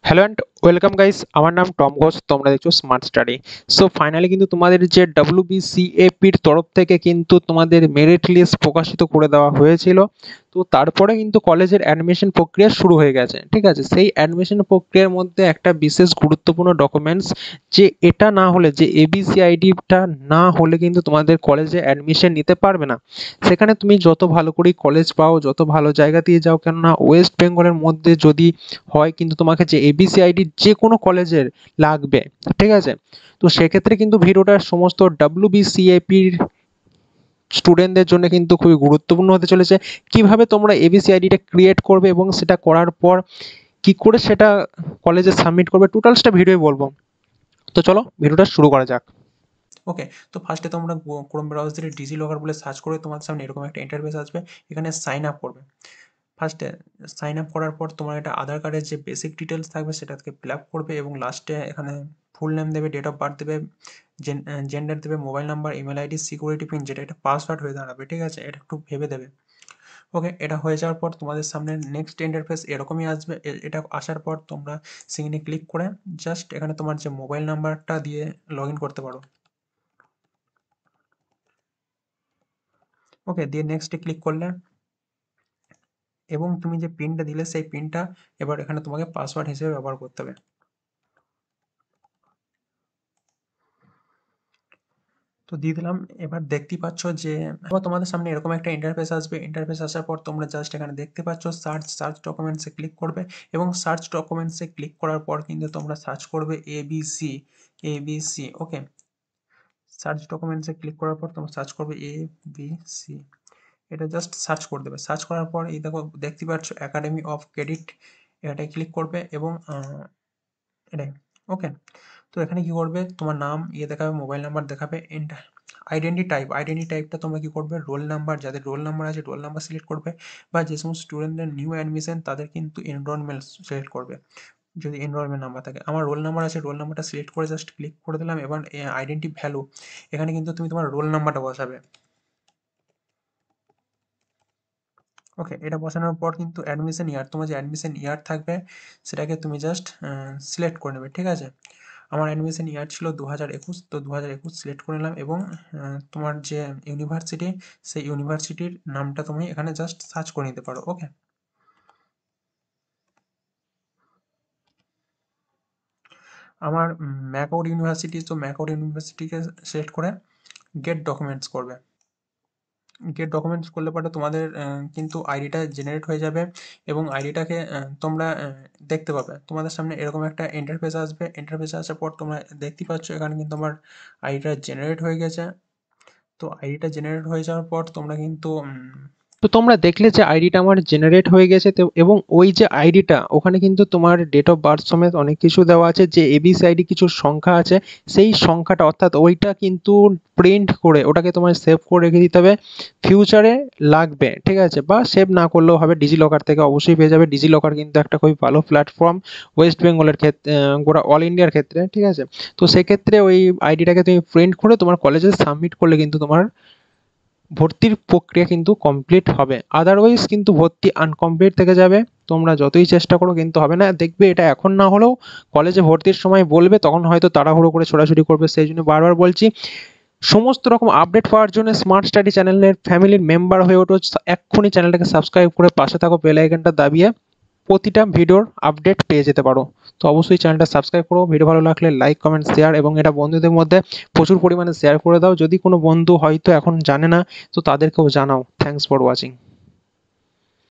Hello and welcome guys, আমার নাম Tom Ghosh. তোমরা দেখছো স্মার্ট স্টাডি। সো ফাইনালি কিন্তু তোমাদের যে WBCAPর তরফ থেকে কিন্তু তোমাদের মেরিট লিস্ট প্রকাশিত করে দেওয়া হয়েছিল। তো তারপরে কিন্তু কলেজের অ্যাডমিশন প্রক্রিয়া শুরু হয়ে গেছে, ঠিক আছে। সেই অ্যাডমিশন প্রক্রিয়ার মধ্যে একটা বিশেষ গুরুত্বপূর্ণ ডকুমেন্টস, যে এটা না হলে, যে ABCIDটা না হলে কিন্তু তোমাদের কলেজে অ্যাডমিশন নিতে পারবে না। সেখানে তুমি যত ভালো করেই কলেজ পাও, যত ভালো জায়গা দিয়ে যাও কেননা, ওয়েস্ট বেঙ্গলের মধ্যে যদি হয় কিন্তু তোমাকে যে ABCID যে কোনো কলেজের লাগবে, ঠিক আছে। তো সেক্ষেত্রে কিন্তু ভিডিওটার সমস্ত WBCAPর স্টুডেন্টদের জন্য কিন্তু খুবই গুরুত্বপূর্ণ হতে চলেছে। কিভাবে তোমরা ABCIDটা ক্রিয়েট করবে এবং সেটা করার পর কি করে সেটা কলেজে সাবমিট করবে, টোটালসটা ভিডিও বলবো। তো চলো ভিডিওটা শুরু করা যাক। ওকে, তো ফার্স্টে তোমরা ক্রোম ব্রাউজারে ডিজি লকার বলে সার্চ করে তোমাদের সামনে এরকম একটা ইন্টারফেস আসবে। এখানে সাইন আপ করবে। ফার্স্টে সাইন আপ করার পর তোমার একটা আধার কার্ডের যে বেসিক ডিটেলস থাকবে সেটাকে ফিল আপ করবে এবং লাস্টে এখানে ফুল নেম দেবে, ডেট অফ বার্থ দেবে, জেন্ডার দেবে, mobile number, email ID, security pin, যেটা এটা পাসওয়ার্ড হয়ে দাঁড়াবে, ঠিক আছে। এটা একটু ভেবে দেবে। ওকে, এটা হয়ে যাওয়ার পর তোমাদের সামনে নেক্সট ইন্টারফেস এরকমই আসবে। এটা আসার পর তোমরা সিগনে ক্লিক করে জাস্ট এখানে তোমার যে মোবাইল নাম্বারটা দিয়ে লগ ইন করতে পারো। ওকে, দিয়ে নেক্সটে ক্লিক করলে এবং তুমি যে পিনটা দিলে সেই পিনটা এবার এখানে তোমাকে পাসওয়ার্ড হিসেবে ব্যবহার করতে হবে। তো দিয়ে দিলাম। এবার দেখতেই পাচ্ছ যে এবার তোমাদের সামনে এরকম একটা ইন্টারফেস আসবে। ইন্টারফেস আসার পর তোমরা জাস্ট এখানে দেখতে পাচ্ছ সার্চ ডকুমেন্টসে ক্লিক করবে এবং সার্চ ডকুমেন্টসে ক্লিক করার পর কিন্তু তোমরা সার্চ করবে এবিসি। ওকে, সার্চ ডকুমেন্টসে ক্লিক করার পর তোমরা সার্চ করবে এবিসি। এটা জাস্ট সার্চ করে দেবে। সার্চ করার পর এই দেখো দেখতে পাচ্ছ একাডেমি অফ ক্রেডিট, এটাই ক্লিক করবে এবং এটাই। ওকে, তো এখানে কি করবে, তোমার নাম দেখাবে, মোবাইল নাম্বার দেখাবে, আইডেন্টি টাইপটা তোমরা কি করবে, রোল নাম্বার, যাদের রোল নাম্বার আছে রোল নাম্বার সিলেক্ট করবে, বা যে সমস্ত স্টুডেন্টদের নিউ অ্যাডমিশন তাদের কিন্তু এনরোলমেন্ট সিলেক্ট করবে, যদি এনরোলমেন্ট নাম্বার থাকে। আমার রোল নাম্বার আছে, রোল নাম্বারটা সিলেক্ট করে জাস্ট ক্লিক করে দিলাম। এবার আইডেন্টি ভ্যালু, এখানে কিন্তু তুমি তোমার রোল নাম্বারটা বসাবে। ওকে, এটা বসানোর পর কিন্তু অ্যাডমিশন ইয়ার, তোমার যে অ্যাডমিশন ইয়ার থাকবে সেটাকে তুমি জাস্ট সিলেক্ট করে নেবে, ঠিক আছে। আমার অ্যাডমিশন ইয়ার ছিল 2021, তো 2021 সিলেক্ট করে নিলাম এবং তোমার যে ইউনিভার্সিটি সেই ইউনিভার্সিটির নামটা তুমি এখানে জাস্ট সার্চ করে নিতে পারো। ওকে, আমার ম্যাকআউট ইউনিভার্সিটি, তো ম্যাকআউট ইউনিভার্সিটিকে সিলেক্ট করে গেট ডকুমেন্টস করবে। গেট ডকুমেন্টস করলে পরে তোমাদের কিন্তু আইডিটা জেনারেট হয়ে যাবে এবং আইডিটাকে তোমরা দেখতে পাবে। তোমাদের সামনে এরকম একটা ইন্টারফেস আসবে। ইন্টারফেস আসার পর তোমরা দেখতে পাচ্ছ এখানে কিন্তু আমার আইডিটা জেনারেট হয়ে গেছে। তো আইডিটা জেনারেট হয়ে যাওয়ার পর তোমরা কিন্তু তো তোমরা দেখলে যে আইডিটা আমার জেনারেট হয়ে গেছে, তো এবং ওই যে আইডিটা ওখানে কিন্তু তোমার ডেট অফ বার্থ সমেত অনেক কিছু দেওয়া আছে, যে ABCID কিছু সংখ্যা আছে, সেই সংখ্যাটা অর্থাৎ ওইটা কিন্তু প্রিন্ট করে ওটাকে তোমার সেভ করে রেখে দিতে হবে। ফিউচারে লাগবে, ঠিক আছে, বা সেভ না করলেও হবে, ডিজি লকার থেকে অবশ্যই পেয়ে যাবে। ডিজি লকার কিন্তু একটা খুবই ভালো প্ল্যাটফর্ম ওয়েস্ট বেঙ্গলের ক্ষেত্রে, গোটা অল ইন্ডিয়ার ক্ষেত্রে, ঠিক আছে। তো সেক্ষেত্রে ওই আইডিটাকে তুমি প্রিন্ট করে তোমার কলেজে সাবমিট করলে কিন্তু তোমার ভর্তির প্রক্রিয়া কিন্তু কমপ্লিট হবে। আদারওয়াইজ কিন্তু ভর্তি আনকমপ্লিট থেকে যাবে। তোমরা যতই চেষ্টা করো কিন্তু হবে না। দেখবে এটা এখন না হলেও কলেজে ভর্তির সময় বলবে, তখন হয়তো তাড়াহুড়ো করে ছোটাছুটি করবে। সেই জন্য বারবার বলছি, সমস্ত রকম আপডেট পাওয়ার জন্য স্মার্ট স্টাডি চ্যানেলের ফ্যামিলির মেম্বার হয়ে ওঠো। এক্ষুনি চ্যানেলটাকে সাবস্ক্রাইব করে পাশে থাকো বেল আইকনটা দাবিয়ে প্রতিটা ভিডিওর আপডেট পেয়ে যেতে পারো। তো অবশ্যই চ্যানেলটা সাবস্ক্রাইব করো। ভিডিও ভালো লাগলে লাইক, কমেন্ট, শেয়ার এবং এটা বন্ধুদের মধ্যে প্রচুর পরিমাণে শেয়ার করে দাও। যদি কোনো বন্ধু হয়তো এখন জানে না, তো তাদেরকেও জানাও। Thanks for watching.